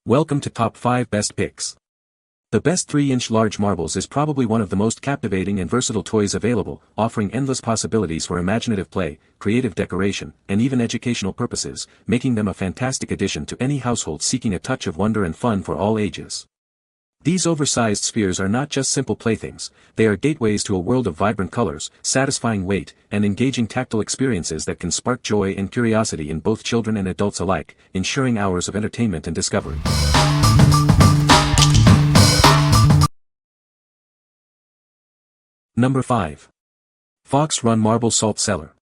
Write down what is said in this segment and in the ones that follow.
Welcome to Top 5 Best Picks. The best 3-inch large marbles is probably one of the most captivating and versatile toys available, offering endless possibilities for imaginative play, creative decoration, and even educational purposes, making them a fantastic addition to any household seeking a touch of wonder and fun for all ages. These oversized spheres are not just simple playthings, they are gateways to a world of vibrant colors, satisfying weight, and engaging tactile experiences that can spark joy and curiosity in both children and adults alike, ensuring hours of entertainment and discovery. Number 5. Fox Run Marble Salt Cellar.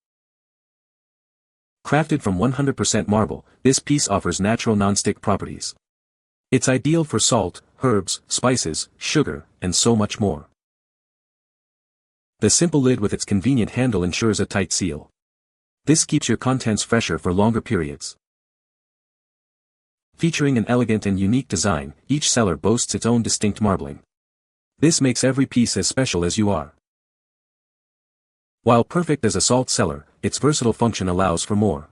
Crafted from 100% marble, this piece offers natural non-stick properties. It's ideal for salt, herbs, spices, sugar, and so much more. The simple lid with its convenient handle ensures a tight seal. This keeps your contents fresher for longer periods. Featuring an elegant and unique design, each cellar boasts its own distinct marbling. This makes every piece as special as you are. While perfect as a salt cellar, its versatile function allows for more.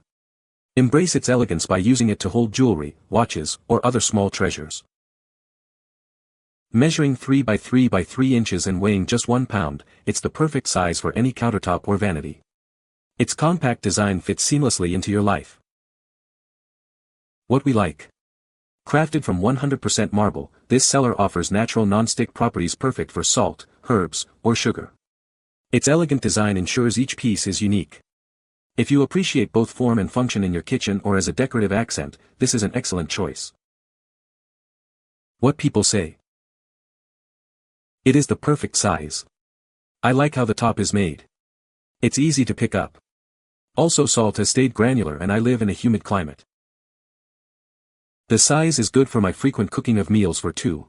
Embrace its elegance by using it to hold jewelry, watches, or other small treasures. Measuring 3 by 3 by 3 inches and weighing just 1 pound, it's the perfect size for any countertop or vanity. Its compact design fits seamlessly into your life. What we like. Crafted from 100% marble, this cellar offers natural non-stick properties perfect for salt, herbs, or sugar. Its elegant design ensures each piece is unique. If you appreciate both form and function in your kitchen or as a decorative accent, this is an excellent choice. What people say. It is the perfect size. I like how the top is made. It's easy to pick up. Also, salt has stayed granular and I live in a humid climate. The size is good for my frequent cooking of meals for two.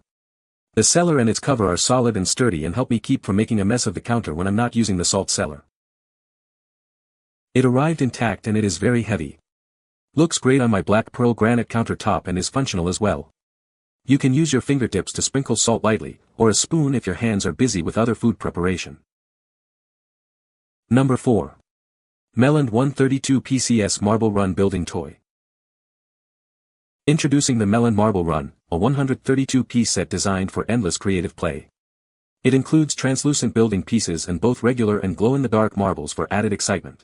The cellar and its cover are solid and sturdy and help me keep from making a mess of the counter when I'm not using the salt cellar. It arrived intact and it is very heavy. Looks great on my black pearl granite countertop and is functional as well. You can use your fingertips to sprinkle salt lightly, or a spoon if your hands are busy with other food preparation. Number 4. Meland 132 PCS Marble Run Building Toy. Introducing the Meland Marble Run, a 132-piece set designed for endless creative play. It includes translucent building pieces and both regular and glow-in-the-dark marbles for added excitement.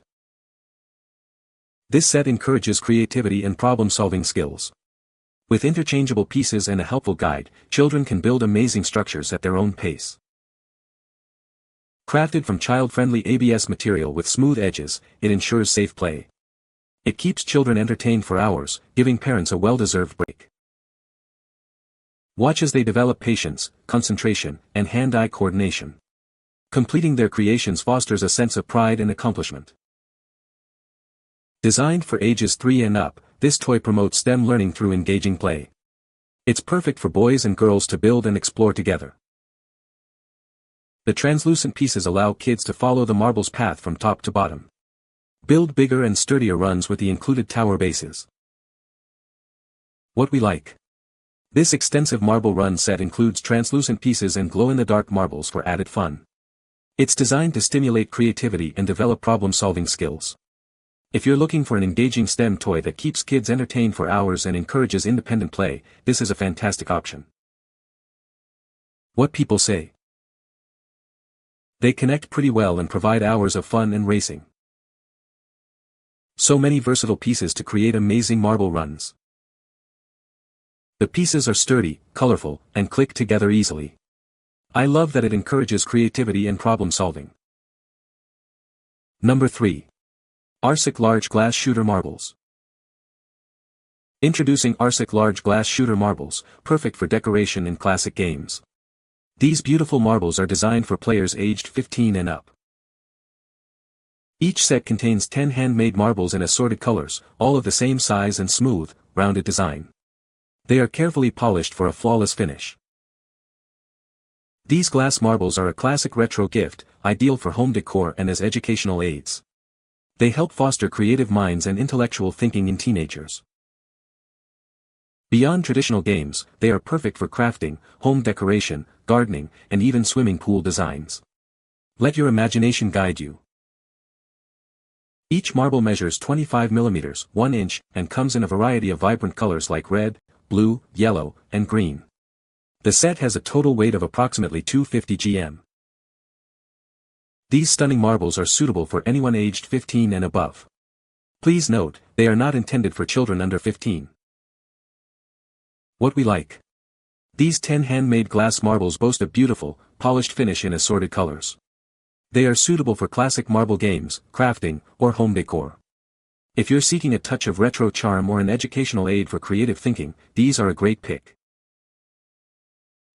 This set encourages creativity and problem-solving skills. With interchangeable pieces and a helpful guide, children can build amazing structures at their own pace. Crafted from child-friendly ABS material with smooth edges, it ensures safe play. It keeps children entertained for hours, giving parents a well-deserved break. Watch as they develop patience, concentration, and hand-eye coordination. Completing their creations fosters a sense of pride and accomplishment. Designed for ages 3 and up, this toy promotes STEM learning through engaging play. It's perfect for boys and girls to build and explore together. The translucent pieces allow kids to follow the marble's path from top to bottom. Build bigger and sturdier runs with the included tower bases. What we like. This extensive marble run set includes translucent pieces and glow-in-the-dark marbles for added fun. It's designed to stimulate creativity and develop problem-solving skills. If you're looking for an engaging STEM toy that keeps kids entertained for hours and encourages independent play, this is a fantastic option. What people say. They connect pretty well and provide hours of fun and racing. So many versatile pieces to create amazing marble runs. The pieces are sturdy, colorful, and click together easily. I love that it encourages creativity and problem solving. Number 3. ARSUK Large Glass Shooter Marbles. Introducing ARSUK Large Glass Shooter Marbles, perfect for decoration in classic games. These beautiful marbles are designed for players aged 15 and up. Each set contains 10 handmade marbles in assorted colors, all of the same size and smooth, rounded design. They are carefully polished for a flawless finish. These glass marbles are a classic retro gift, ideal for home decor and as educational aids. They help foster creative minds and intellectual thinking in teenagers. Beyond traditional games, they are perfect for crafting, home decoration, gardening, and even swimming pool designs. Let your imagination guide you. Each marble measures 25 mm, 1 inch, and comes in a variety of vibrant colors like red, blue, yellow, and green. The set has a total weight of approximately 250 gm. These stunning marbles are suitable for anyone aged 15 and above. Please note, they are not intended for children under 15. What we like. These 10 handmade glass marbles boast a beautiful, polished finish in assorted colors. They are suitable for classic marble games, crafting, or home decor. If you're seeking a touch of retro charm or an educational aid for creative thinking, these are a great pick.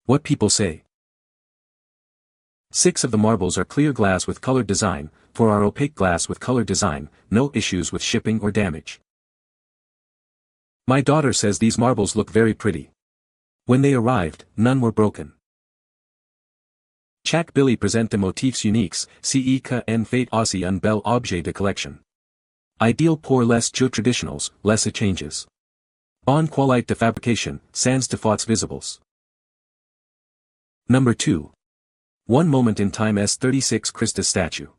What people say. 6 of the marbles are clear glass with colored design. 4 are opaque glass with colored design, no issues with shipping or damage. My daughter says these marbles look very pretty. When they arrived, none were broken. Chaque Billy présente des motifs uniques, ce que en fait aussi un bel objet de collection. Ideal pour les jeux traditionnels, les changes. Bonne qualité de fabrication, sans défauts visibles. Number 2. One Moment in Time S36 Christus statue.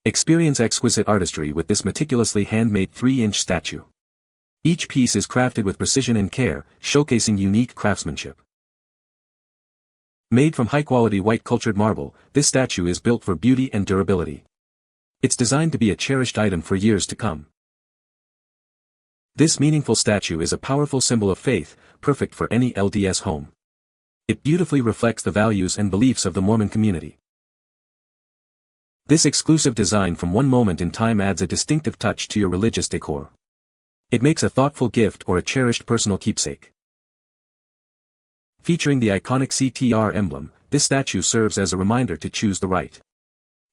Experience exquisite artistry with this meticulously handmade 3-inch statue. Each piece is crafted with precision and care, showcasing unique craftsmanship. Made from high-quality white cultured marble, this statue is built for beauty and durability. It's designed to be a cherished item for years to come. This meaningful statue is a powerful symbol of faith, perfect for any LDS home. It beautifully reflects the values and beliefs of the Mormon community. This exclusive design from One Moment in Time adds a distinctive touch to your religious decor. It makes a thoughtful gift or a cherished personal keepsake. Featuring the iconic CTR emblem, this statue serves as a reminder to choose the right.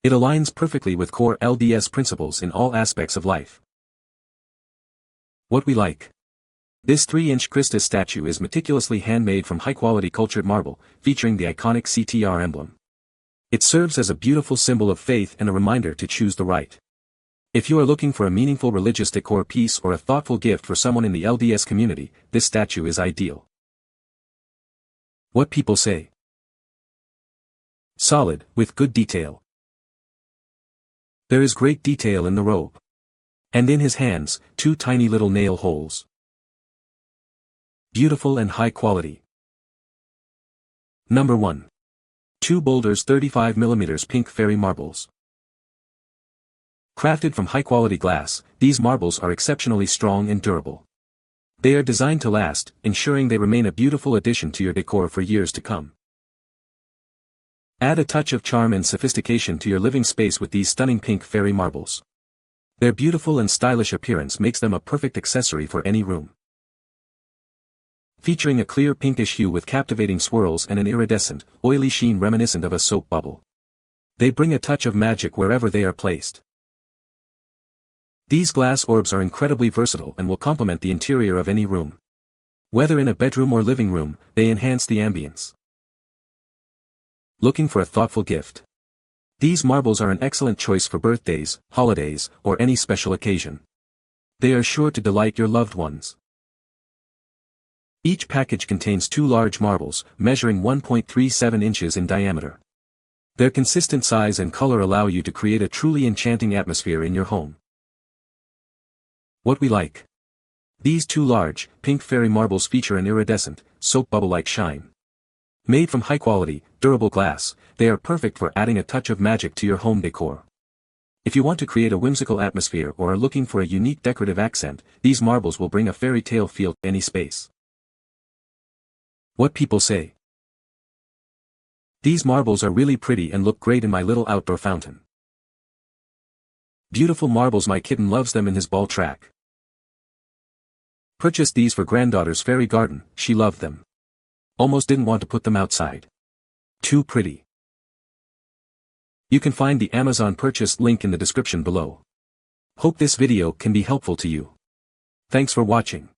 It aligns perfectly with core LDS principles in all aspects of life. What we like. This 3-inch Christus statue is meticulously handmade from high-quality cultured marble, featuring the iconic CTR emblem. It serves as a beautiful symbol of faith and a reminder to choose the right. If you are looking for a meaningful religious decor piece or a thoughtful gift for someone in the LDS community, this statue is ideal. What people say. Solid, with good detail. There is great detail in the robe. And in his hands, 2 tiny little nail holes. Beautiful and high quality. Number 1. 2 Boulders 35mm pink fairy marbles. Crafted from high-quality glass, these marbles are exceptionally strong and durable. They are designed to last, ensuring they remain a beautiful addition to your decor for years to come. Add a touch of charm and sophistication to your living space with these stunning pink fairy marbles. Their beautiful and stylish appearance makes them a perfect accessory for any room. Featuring a clear pinkish hue with captivating swirls and an iridescent, oily sheen reminiscent of a soap bubble. They bring a touch of magic wherever they are placed. These glass orbs are incredibly versatile and will complement the interior of any room. Whether in a bedroom or living room, they enhance the ambience. Looking for a thoughtful gift? These marbles are an excellent choice for birthdays, holidays, or any special occasion. They are sure to delight your loved ones. Each package contains 2 large marbles, measuring 1.37 inches in diameter. Their consistent size and color allow you to create a truly enchanting atmosphere in your home. What we like. These 2 large, pink fairy marbles feature an iridescent, soap bubble-like shine. Made from high-quality, durable glass, they are perfect for adding a touch of magic to your home decor. If you want to create a whimsical atmosphere or are looking for a unique decorative accent, these marbles will bring a fairy tale feel to any space. What people say. These marbles are really pretty and look great in my little outdoor fountain. Beautiful marbles, my kitten loves them in his ball track. Purchased these for granddaughter's fairy garden, she loved them. Almost didn't want to put them outside. Too pretty. You can find the Amazon purchase link in the description below. Hope this video can be helpful to you. Thanks for watching.